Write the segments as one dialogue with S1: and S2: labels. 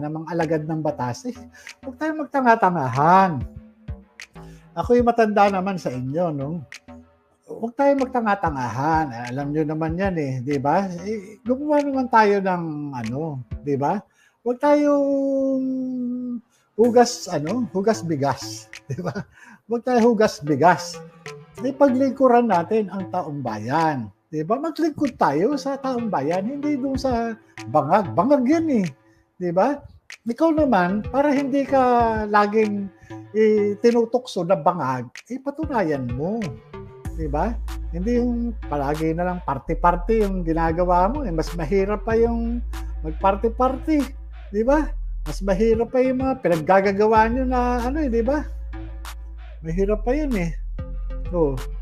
S1: yan, ng mga alagad ng batas, huwag tayong magtanga-tangahan. Ako yung matanda naman sa inyo, no? Huwag tayong magtanga-tangahan. Alam nyo naman yan di ba? Gumawa naman tayo ng di ba? Huwag tayong hugas bigas, di ba? Huwag tayong hugas bigas. Paglingkuran natin ang taong bayan. Di ba? Maglingkod tayo sa taong bayan, hindi doon sa bangag. Bangag yan di ba? Ikaw naman, para hindi ka laging tinutukso na bangag, patunayan mo. Di ba? Hindi yung palagi na lang party-party yung ginagawa mo. Mas mahirap pa yung mag-party-party. Di ba? Mas mahirap pa yung mga pinaggagawa nyo na di ba? Mahirap pa yun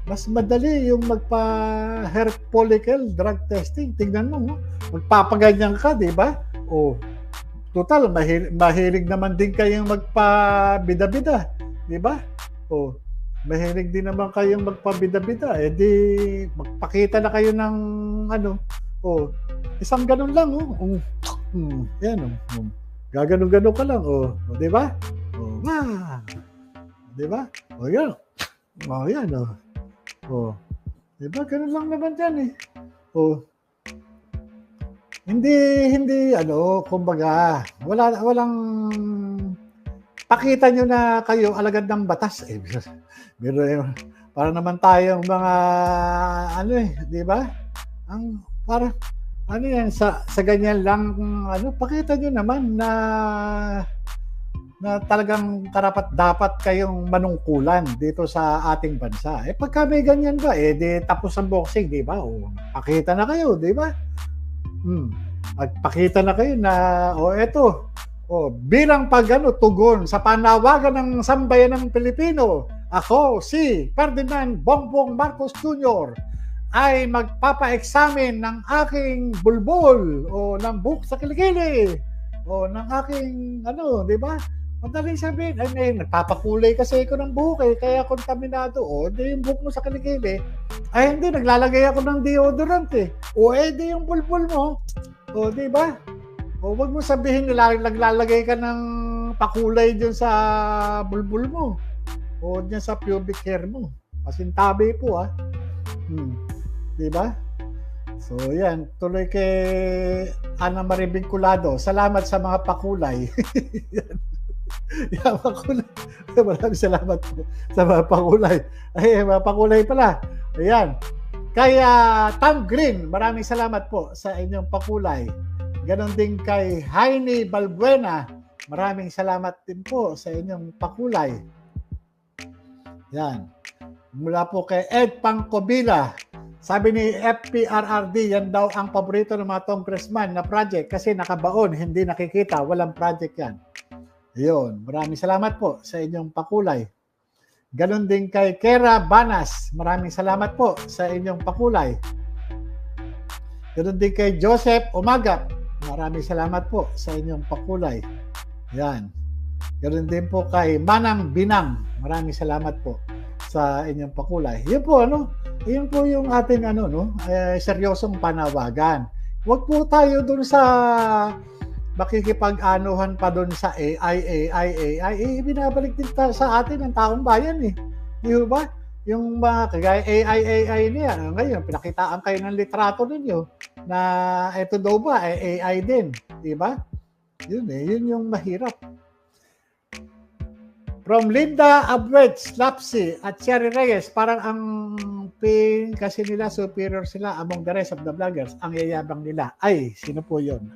S1: mas madali yung magpa-hair follicle drug testing. Tingnan mo, magpapaganyan ka, di ba? Total, mahilig naman din kayong magpa-bida-bida, di ba? Mahilig din naman kayong magpa-bida-bida. Di magpakita na kayo ng isang ganun lang, yan, gaganon-ganon ka lang, di ba? Di ba? Yan. Yan, di ba? Ganun lang naman yan, Hindi, kumbaga, walang pakita nyo na kayo alagad ng batas. Para naman tayong mga, di ba? Para, yan, sa ganyan lang, pakita nyo naman na talagang dapat kayong manungkulan dito sa ating bansa. Pagka may ganyan ba, di tapos ang boxing, di ba? Pakita na kayo, di ba? Magpakita na kayo na, bilang tugon sa panawagan ng sambayan ng Pilipino, ako, si Ferdinand Bongbong Marcos Jr., ay magpapa-examine ng aking bulbol o ng buhok sa kilikili o ng aking, di ba? Madaling sabihin, nagpapakulay kasi ako ng buhok kaya kontaminado. Di yung buhok mo sa kilikili. Hindi, naglalagay ako ng deodorant di yung bulbul mo. Di ba? Wag mo sabihin na naglalagay ka ng pakulay dyan sa bulbul mo. Dyan sa pubic hair mo. Pasintabi po, Di ba? So, yan. Tuloy kay Ana Marie Vinculado. Salamat sa mga pakulay. Yan, pakulay. Maraming salamat po sa mga pakulay. Mga pakulay pala. Ayan. Kaya Tom Green, maraming salamat po sa inyong pakulay. Ganon din kay Heine Balbuena. Maraming salamat din po sa inyong pakulay. Yan. Mula po kay Ed Pangcobila. Sabi ni FPRRD, yan daw ang paborito ng mga congressman na project kasi nakabaon, hindi nakikita, walang project yan. Ayun, maraming salamat po sa inyong pakulay. Ganon din kay Kera Banas, maraming salamat po sa inyong pakulay. Ganon din kay Joseph Umaga, maraming salamat po sa inyong pakulay. Yan. Ganon din po kay Manang Binang, maraming salamat po sa inyong pakulay. Yun po, yun po yung ating seryosong panawagan. Huwag po tayo dun sa makikipag-anuhan pa dun sa AI. Binabalik din sa atin ng taong bayan Di ba? Yung mga kagaya AI niya, ngayon, pinakitaan kayo ng litrato ninyo na ito daw ba, AI din. Di ba? Yun yung mahirap. From Linda Abwets, Lapsi, at Cherry Reyes, parang ang pin kasi nila, superior sila among the rest of the vloggers. Ang yayabang nila. Ay, sino po yun?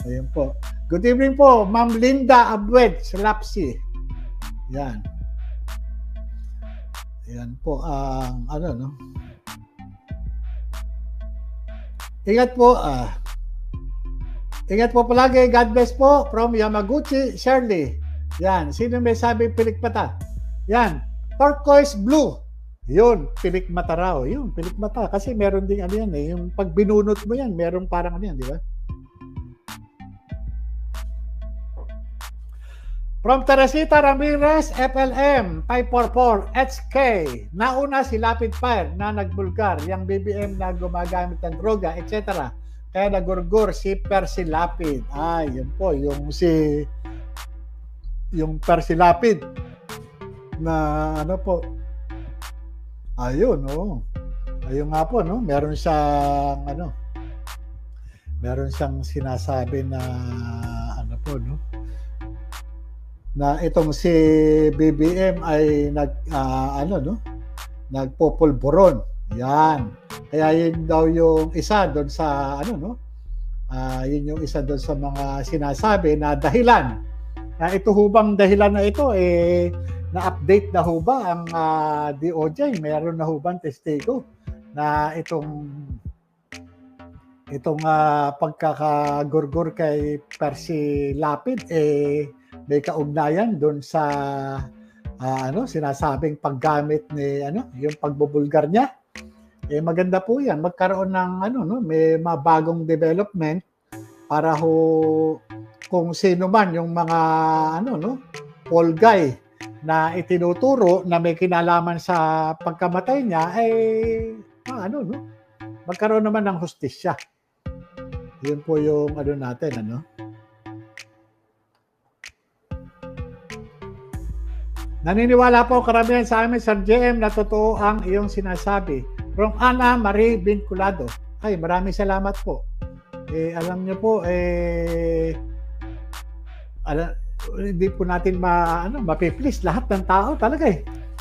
S1: Ayun po. Good evening po, Ma'am Linda Abwets, Lapsi. Yan. Yan po ang Ingat po. Ingat po palagi. God bless po. From Yamaguchi, Shirley. Yan. Sino may sabi pilikmata? Yan. Turquoise blue. Yun. Pilikmata raw. Yun. Pilikmata. Kasi meron ding yan yung pag binunot mo yan, meron parang yan, di ba? From Teresita Ramirez, FLM 544 HK. Nauna si Lapid Fire na nagbulgar, yung BBM na gumagamit ng droga, etc. kaya nagurgur si Percy Lapid. Yun po, yung Percy Lapid na ano po. Ayun, oh. Ayun nga po, no? Meron siyang sinasabi na ano po, no? Na itong si BBM ay nagpopulburon. Yan. Kaya yun daw yung isa doon sa yun yung isa doon sa mga sinasabi na dahilan. Ito hubang dahilan na ito na-update na ho ba ang DOJ? Mayroon na ho bang testigo na itong pagkakagurgur kay Percy Lapid may kaugnayan doon sa sinasabing paggamit ni yung pagbubulgar niya. Maganda po 'yan, magkaroon ng may mabagong development para ho kung sino man yung mga Paul guy na itinuturo na may kinalaman sa pagkamatay niya magkaroon naman ng hustisya. Yun po yung natin Naniniwala po karamihan sa amin, Sir JM, na totoo ang iyong sinasabi. From Ana Marie Vinculado. Maraming salamat po. Alam niyo po, hindi po natin mapiplease lahat ng tao talaga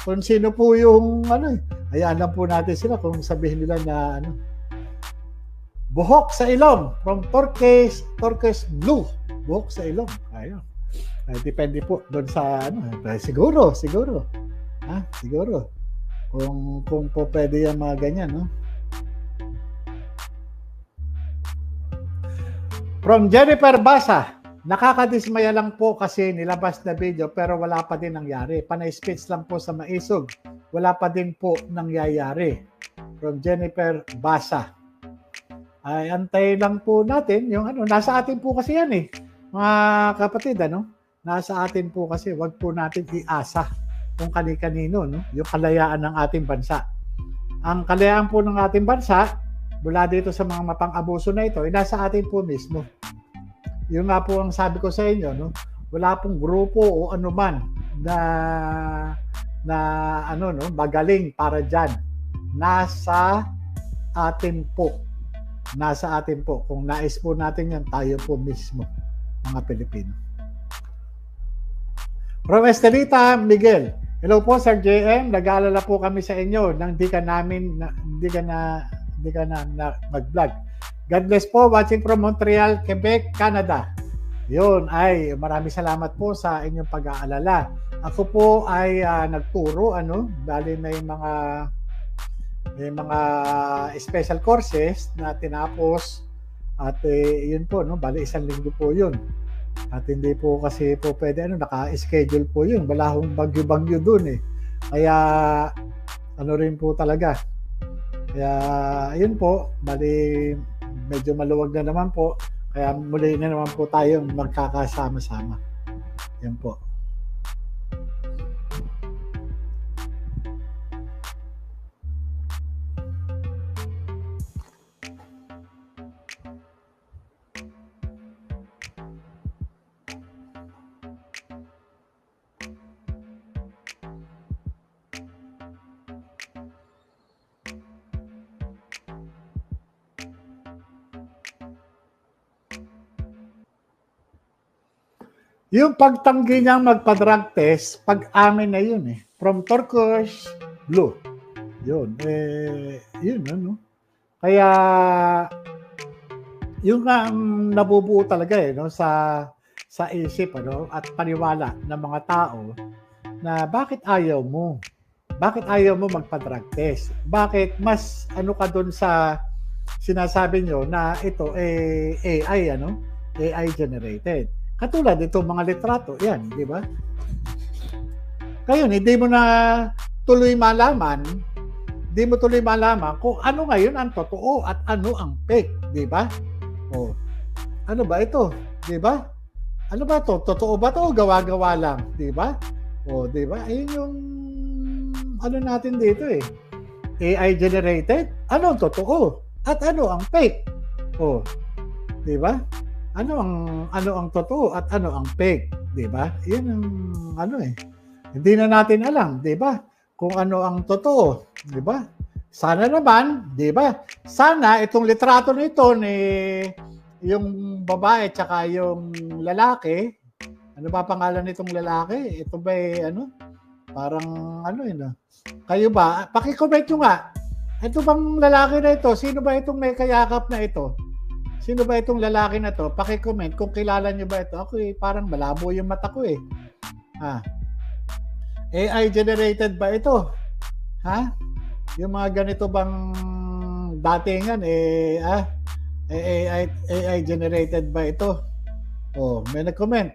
S1: Kung sino po yung hayaan lang po natin sila kung sabihin nila na buhok sa ilong from turquoise blue. Buhok sa ilong. Ayun. Depende po doon sa siguro. Siguro. Kung po pwede yung mga ganyan, no? From Jennifer Basa, nakakadismaya lang po kasi nilabas na video pero wala pa din nangyari. Panay speech lang po sa maisog. Wala pa din po nangyayari. From Jennifer Basa. Antay lang po natin yung nasa atin po kasi yan mga kapatid, nasa atin po kasi, wag po natin iasa kung kani-kanino, yung kalayaan ng ating bansa. Ang kalayaan po ng ating bansa, mula dito sa mga mapang-abuso na ito, nasa atin po mismo. Yung nga po ang sabi ko sa inyo, wala pong grupo o anuman na magaling para dyan. Nasa atin po. Nasa atin po. Kung nais po natin yan, tayo po mismo, mga Pilipino. From Estelita Miguel, hello po Sir JM, nag-aalala po kami sa inyo nang di ka na mag-vlog. God bless po, watching from Montreal, Quebec, Canada. Yun, maraming salamat po sa inyong pag-aalala. Ako po ay nagturo, bali may mga special courses na tinapos at yun po, bali 1 linggo po yun. At hindi po kasi po pwede naka-schedule po yun. Wala hong bagyo-bagyo dun Kaya rin po talaga. Kaya yun po, bali medyo maluwag na naman po. Kaya muli na naman po tayong magkakasama-sama. Yan po. Yung pagtanggi niyang magpa-drug test, pag-amin na yun From turquoise blue. Yun. Yun Kaya, yung nga ang nabubuo talaga sa isip at paniwala ng mga tao na bakit ayaw mo? Bakit ayaw mo magpa-drug test? Bakit mas ka dun sa sinasabi nyo na ito AI, AI generated. Katulad itong mga litrato, yan, di ba? Ngayon, hindi mo na tuloy malaman kung ano ngayon ang totoo at ano ang fake, di ba? Ano ba ito? Di ba? Ano ba ito? Totoo ba ito o gawa-gawa lang? Di ba? Di ba? Ayun yung natin dito AI generated? Ano ang totoo? At ano ang fake? 'di ba? Ano ang totoo at ano ang fake, 'di ba? 'Yan ang ano eh. Hindi na natin alam, 'di ba? Kung ano ang totoo, 'di ba? Sana naman, 'di ba? Sana itong litrato nito ni yung babae tsaka yung lalaki, ano ba pangalan nitong lalaki? Ito ba ano? Parang ano yun. Kayo ba? Paki-comment nyo nga. Ito bang lalaki na ito? Sino ba itong may kayakap na ito? Sino ba itong lalaki na to? Paki-comment kung kilala nyo ba ito. Ako parang malabo yung mata ko eh. AI generated ba ito? Ha? Yung mga ganito bang datingan AI generated ba ito? May nag-comment.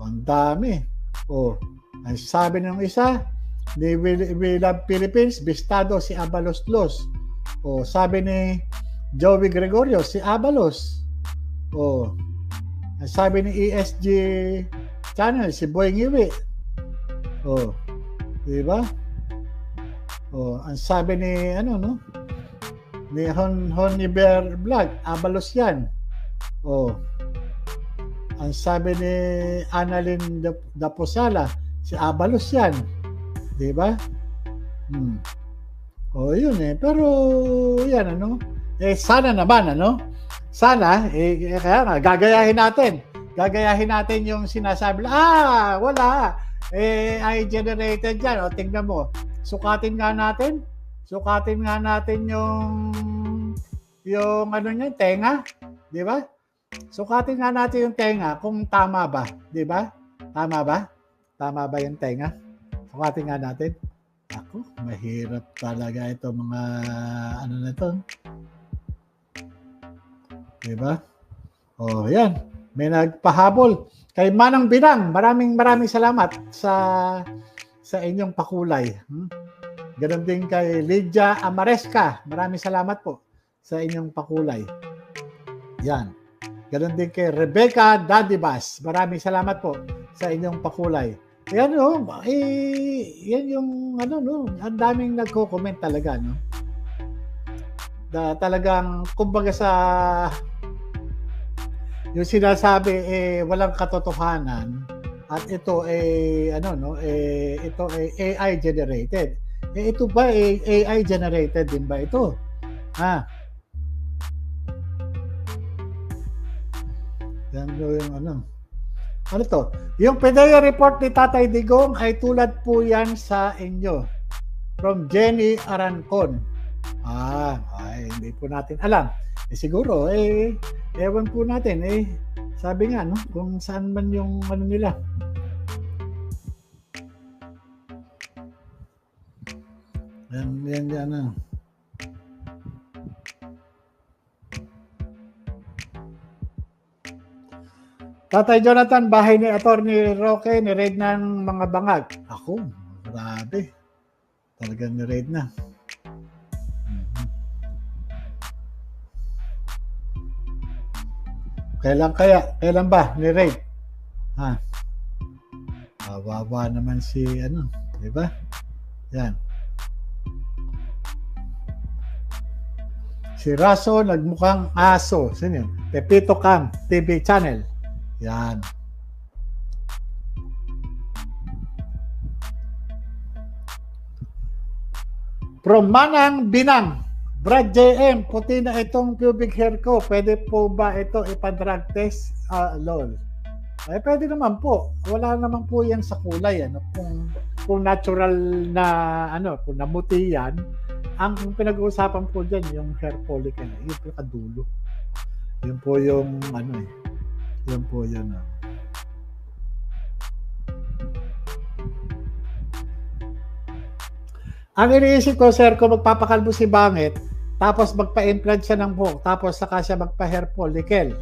S1: Ang dami. Ang sabi ng isa, we love Philippines, bistado si Abalos Los. Sabi ni Joey Gregorio, si Abalos. Ang sabi ni ESG Channel, si Boy Ngiwi. Diba? Ang sabi ni ni Honiber Vlog, Abalos yan. Ang sabi ni Annalyn Daposala, si Abalos yan. Diba? Yun eh. Pero, yan sana naman, sana, kaya nga, gagayahin natin yung sinasabi, wala, AI generated yan, tingnan mo, sukatin nga natin yung niya, tenga, di ba? Sukatin nga natin yung tenga kung tama ba, di ba? Tama ba yung tenga? Sukatin nga natin. Ako, mahirap talaga ito mga na to. Diba? Yan. May nagpahabol. Kay Manang Binang, maraming salamat sa inyong pakulay. Ganon din kay Lydia Amaresca. Maraming salamat po sa inyong pakulay. Yan. Ganon din kay Rebecca Dadibas. Maraming salamat po sa inyong pakulay. Yan yan yung ang daming nagko-comment talaga, talagang kumbaga sa yung sinasabi walang katotohanan at ito ito ay AI generated. Ito ba AI generated din ba ito? Yan yung ano to? Yung PDEA report ni Tatay Digong ay tulad po yan sa inyo. From Jenny Arancon. Hindi po natin alam. Siguro, ewan po natin. Sabi nga, kung saan man yung nila. Yan. Tatay Jonathan, bahay ni Attorney Roque, ni-raid ng mga bangag. Ako, grabe. Talagang ni-raid na. Kailan ba ni-raid? Wawa naman si di ba? Yan. Si Raso nagmukhang aso. Sino yun? Pepito Cam TV channel. Yan. From Manang Binang, Brad JM, puti na itong pubic hair ko. Pwede po ba ito ipa-drug test? Lol. Pwede naman po. Wala naman po yan sa kulay. Kung natural na, kung namuti yan, ang pinag-uusapan po dyan, yung hair follicle, yung pinakadulo. Yun po yung, Yan po yan. Ang iniisip ko, sir, kung magpapakalbo si Bangit, tapos magpa-implant siya ng buhok, tapos saka siya magpa-hair follicle.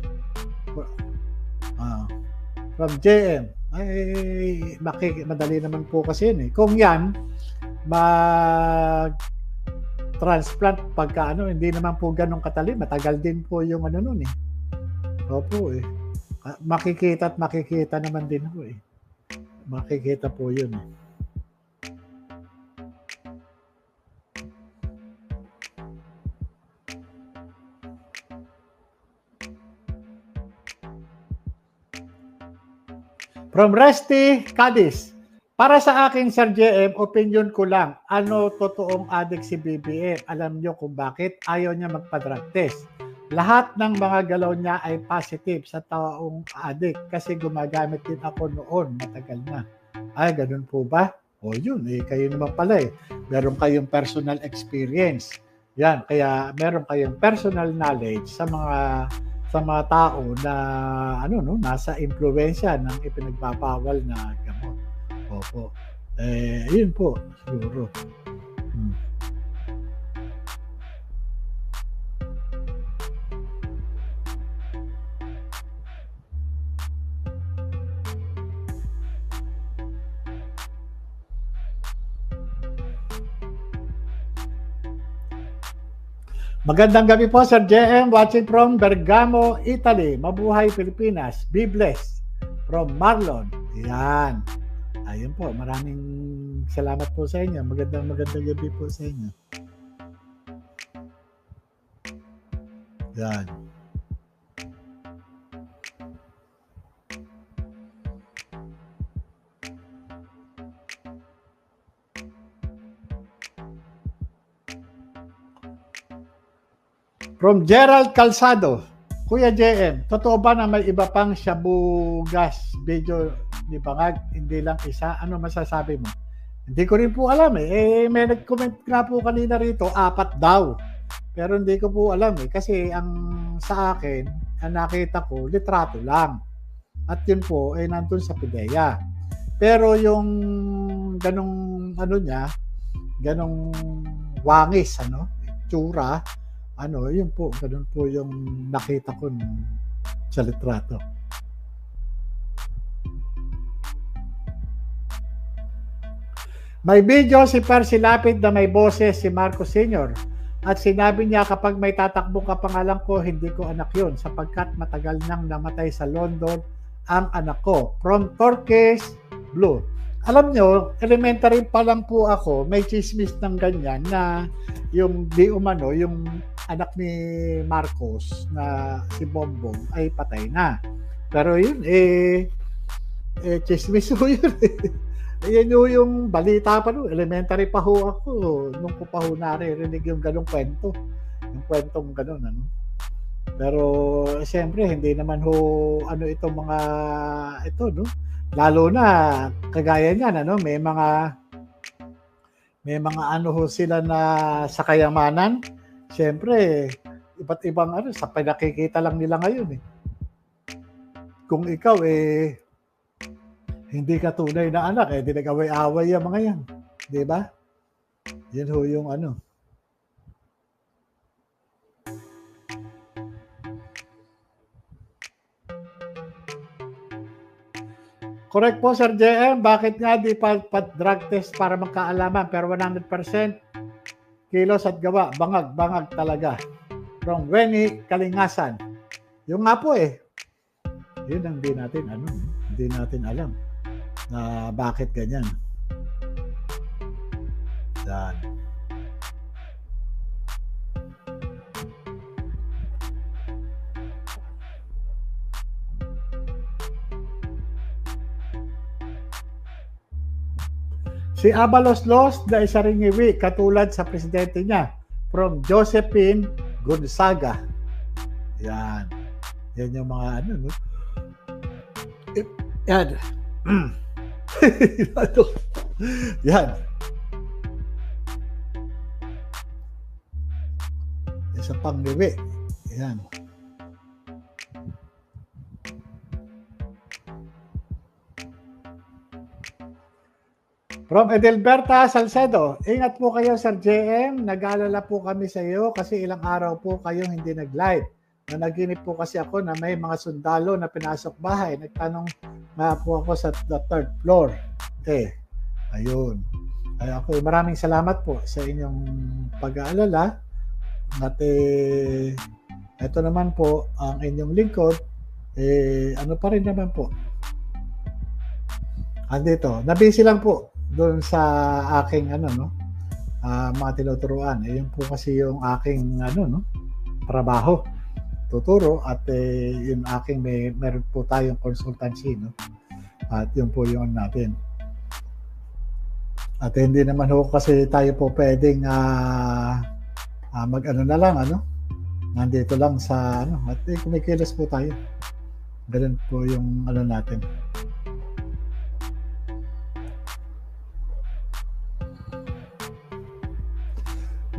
S1: From JM. Madali naman po kasi yun. Kung yan, mag-transplant pagka hindi naman po ganun katali. Matagal din po yung nun eh. Opo eh. Makikita naman din po eh. Makikita po yun eh. From Resty Cadiz. Para sa akin, Sir JM, opinion ko lang, ano totoong addict si BBM? Alam nyo kung bakit ayaw niya magpa-drug test. Lahat ng mga galaw niya ay positive sa taong addict kasi gumagamit din ako noon, matagal na. Ay, ganun po ba? O yun, kayo naman pala meron kayong personal experience. Yan, kaya meron kayong personal knowledge sa mga tao na nasa impluwensya ng ipinagbabawal na gamot. Opo. Yun po, siguro. Magandang gabi po, Sir JM, watching from Bergamo, Italy. Mabuhay Pilipinas. Be blessed. From Marlon. Yan. Ayun po, maraming salamat po sa inyo. Magandang gabi po sa inyo. Yan. From Gerald Calzado, Kuya JM, totoo ba na may iba pang shabu gas video ni Bangag, hindi lang isa? Ano masasabi mo? Hindi ko rin po alam may nag-comment nga po kanina rito, 4 daw. Pero hindi ko po alam kasi ang sa akin, ang nakita ko, litrato lang. At yun po nandun sa PIDEA. Pero yung ganong ganong wangis, tsura, yun po, ganun po yung nakita ko sa litrato. May video si Percy Lapid na may boses si Marcos Sr. At sinabi niya kapag may tatakbong kapangalan ko, hindi ko anak yun sapagkat matagal nang namatay sa London ang anak ko. From Turkish Blue. Alam nyo, elementary pa lang po ako, may chismis ng ganyan na yung yung anak ni Marcos na si Bongbong ay patay na. Pero yun, chismis po yun. Yan yung balita pa noon. Elementary pa ho ako. Nung ko pa ho naririnig yung ganong kwento. Yung kwentong ganon, Pero, siyempre, hindi naman ho, itong mga, Lalo na, kagaya niyan, may mga ho sila na sa kayamanan. Siyempre, iba't ibang sa pinakikita lang nila ngayon Kung ikaw hindi ka tunay na anak, di nag-away-away yung mga yan. Di ba? Yan ho yung Correct po, Sir JM. Bakit nga di pa drug test para magkaalaman? Pero 100% kilos at gawa. Bangag talaga. From Wenny Kalingasan. Yung nga po yun ang hindi natin alam na bakit ganyan. Yan. Si Abalos Los na isa ring iwi katulad sa presidente niya. From Josephine Gonzaga. Yan. Yan yung mga Yan. Yan. Isa pang liwi. Yan. From Edelberta Salcedo, ingat po kayo, Sir JM. Nag-aalala po kami sa iyo kasi ilang araw po kayong hindi nag-live. Nanaginip po kasi ako na may mga sundalo na pinasok bahay. Nagtanong nga po ako sa the 3rd floor. Ayun. Ay ako, maraming salamat po sa inyong pag-aalala. At ito naman po ang inyong lingkod. Ano pa rin naman po. Andito, nabisi lang po doon sa aking mga tinuturuan. Yun po kasi yung aking trabaho. Tuturo at yung aking meron po tayong consultancy, At yun po yung natin. At hindi naman ho kasi tayo po pwedeng mag-ano na lang, nandito lang sa at kumikilos po tayo. Ganun po yung natin.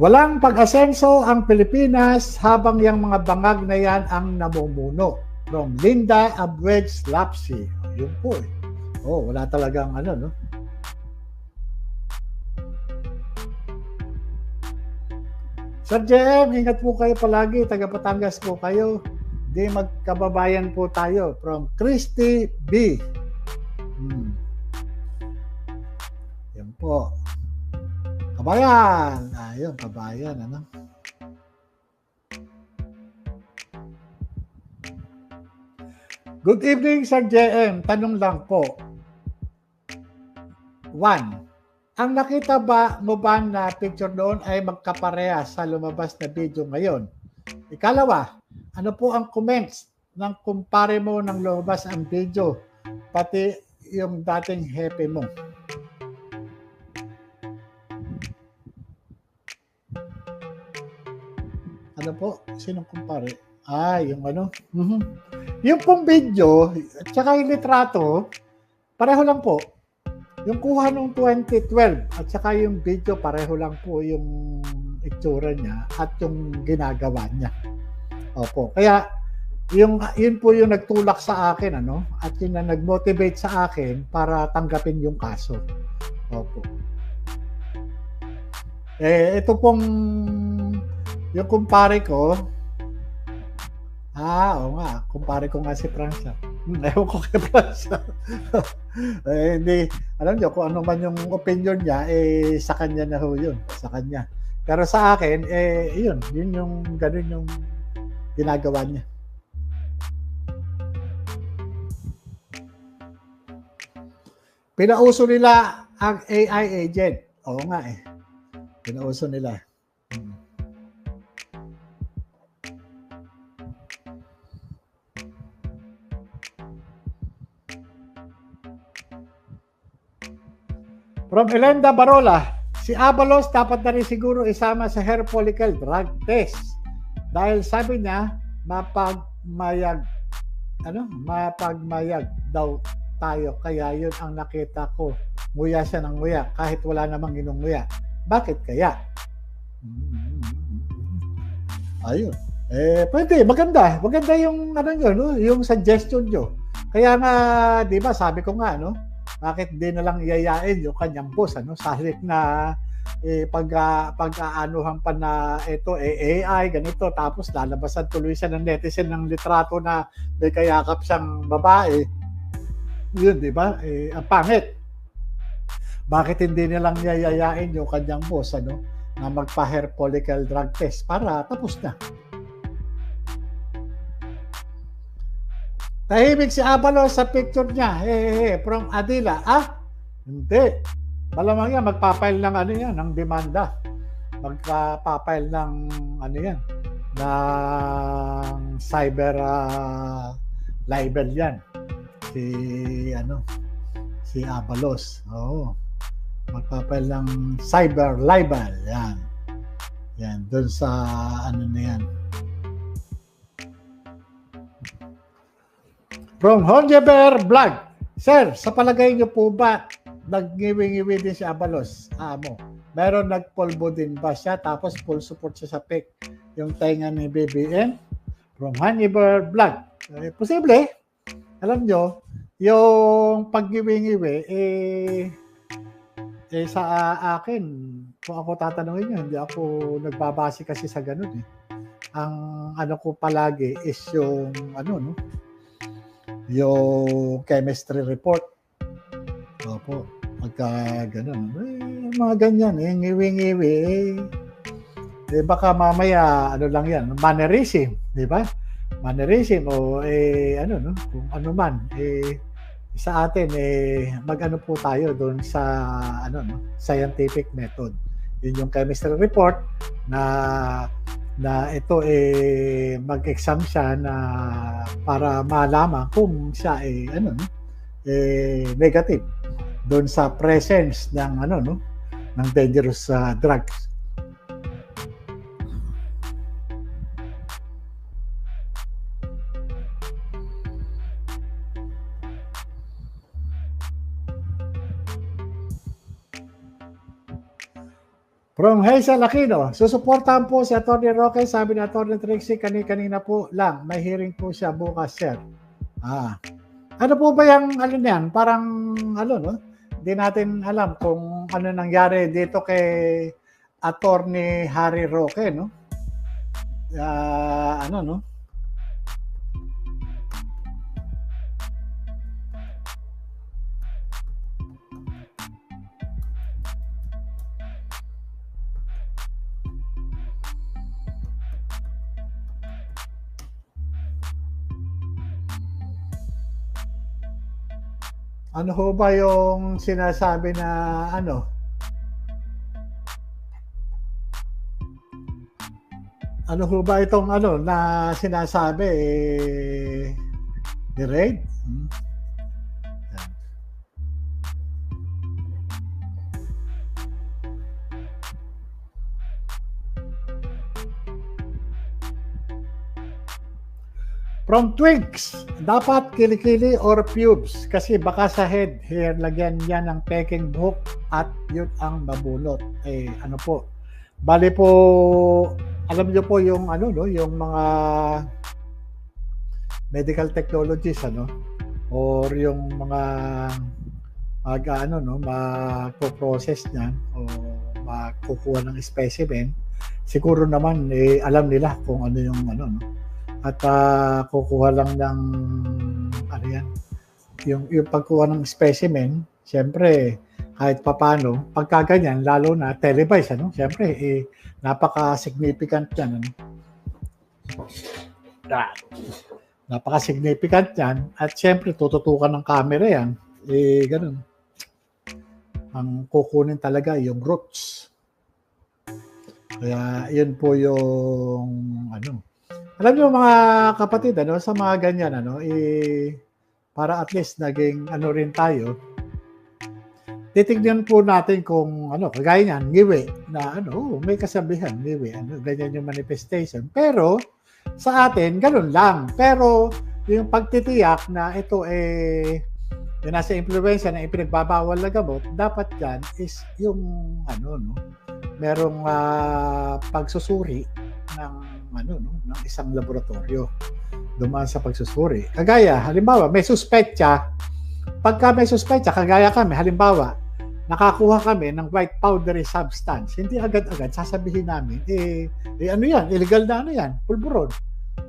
S1: Walang pag-asenso ang Pilipinas habang yung mga bangag na yan ang namumuno. From Linda Abwedge Lapsi. Yun po eh. Wala talagang no? Sir JM, ingat po kayo palagi. Taga Batangas po kayo. Di magkababayan po tayo. From Christy B. Yan po. Kabayan. Ayun, kabayan. Good evening, Sir JM. Tanong lang po. 1. Ang nakita mo ba na picture doon ay magkapareha sa lumabas na video ngayon? Ikalawa, ano po ang comments ng kumpare mo nang lumabas ang video, pati yung dating hepe mo? Ano po? Sinong kumpare? Yung Yung pong video, at saka yung litrato, pareho lang po. Yung kuha noong 2012, at saka yung video, pareho lang po yung itsura niya at yung ginagawa niya. Opo. Kaya, yun po yung nagtulak sa akin, at yun na nag-motivate sa akin para tanggapin yung kaso. Opo. Ito pong yung kumpare ko, oo nga, kumpare ko nga si Francia. Ewan ko kay Francia. Hindi, alam niyo, kung ano man yung opinion niya, sa kanya na ho yun, sa kanya. Pero sa akin, yun yung ganun yung ginagawa niya. Pinauso nila ang AI agent. Oo nga pinauso nila. From Elenda Barola, si Abalos dapat na rin siguro isama sa hair follicle drug test. Dahil sabi niya, mapagmayag daw tayo. Kaya yun ang nakita ko. Nguya siya ng nguya kahit wala namang inunguya. Bakit kaya? Ayun. Pwede, maganda. Maganda yung yung suggestion nyo. Kaya nga, di ba, sabi ko nga, bakit di na lang iyayain yung kanyang boss, salit na pag-aanuhan pa na ito, AI, ganito, tapos lalabasan tuloy siya ng netizen ng litrato na may kayakap siyang babae. Yun, di ba? Ang pangit. Bakit hindi nilang yayayain yung kanyang boss, na magpa-hair follicle drug test para tapos na. Tahimik si Abalos sa picture niya. From Adila. Hindi. Malamang yan, magpapile ng ng demanda. Magpapile ng ng cyber libel yan. Si Abalos. Magpapile ng cyber libel. Yan. Doon sa na yan. From Honjeber Vlog. Sir, sa palagay niyo po ba nag-ngiwi-ngiwi din si Abalos? Meron nagpolvo din ba siya tapos full support siya sa PEC yung tainga ni BBM? From Honjeber Vlog. Posible. Alam nyo, yung pag-ngiwi-ngiwi sa akin, kung ako tatanungin nyo, hindi ako nagbabase kasi sa ganun Ang ko palagi is yung yung chemistry report. Opo, pagka ganun. Mga ganyan, ngiwi-ngiwi. Baka mamaya, lang yan, mannerism, di ba? Mannerism o kung ano man. Sa atin, mag-ano po tayo doon sa, scientific method. Yun yung chemistry report na ito mag-exam siya na para malaman kung siya negative doon sa presence ng ano no ng dangerous drugs. From Hazel Aquino, susuportahan po si Atty. Roque, sabi ni Atty. Trixie, kanina po lang, may hearing po siya bukas, sir. Ano po ba yung ano niyan? Parang ano no? Hindi natin alam kung ano nangyari dito kay Atty. Harry Roque, no? Ano no? Ano ho ba yung sinasabi na ano? Ano ho ba itong ano na sinasabi ni Raid? From twigs, dapat kilikili or pubes kasi baka sa head, hair, lagyan yan ng peking buhok at yun ang mabulot. Ano po? Bali po, alam niyo po yung ano no, yung mga medical technologies ano or yung mga ano no, magpo-process niyan o magkukuha ng specimen, siguro naman alam nila kung ano yung ano no. At kukuha lang ng ano yan, yung pagkuha ng specimen, siyempre kahit papano, pagka ganyan, lalo na televised, ano? Siyempre, napaka-significant yan. Ano? Napaka-significant yan. At siyempre, tututukan ng camera yan. Ganun. Ang kukunin talaga yung roots. Kaya, yun po yung ano. Alam niyo mga kapatid, ano, sa mga ganyan, ano, para at least naging ano rin tayo, titignan po natin kung ano, kagaya niyan, ngiwi, na ano, may kasabihan, ngiwi, ano, ganyan yung manifestation. Pero, sa atin, ganun lang. Pero, yung pagtitiyak na ito yung nasa impluwensya na ipinagbabawal na gamot, dapat yan is yung, ano, no, merong pagsusuri ng ano no ng isang laboratorio dumaan sa pagsusuri. Kagaya halimbawa may suspetya, pagka may suspetya kagaya kami halimbawa nakakuha kami ng white powdery substance, hindi agad-agad sasabihin namin ano yan, illegal na ano yan, pulburon.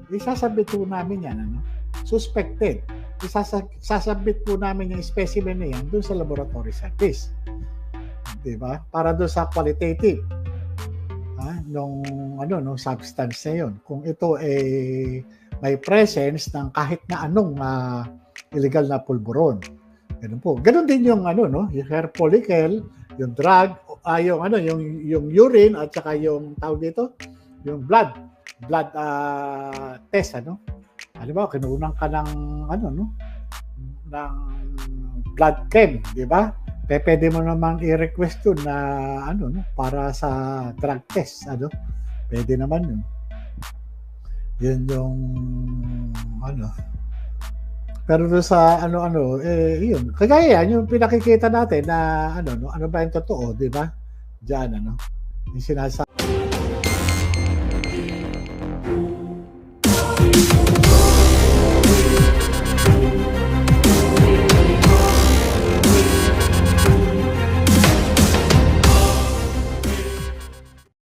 S1: Isasabit po namin yan ano, suspected. Sasabit po namin yung specimen na yan doon sa laboratory service. Diba? Para doon sa qualitative nung substance na yun. Kung ito may presence ng kahit na anong illegal na pulburon. Ganun po. Ganun din yung yung hair follicle, yung drug, yung urine at saka yung tawag dito, yung blood test Halimbawa, kinunan ka ng ng blood chem, di ba? Pwede mo naman i-request yun na para sa drug test, pwede naman yun. Yun yung pero doon sa yun, kagaya yan yung pinakikita natin na ano ba yung totoo, di ba? Diyan yung sinasabi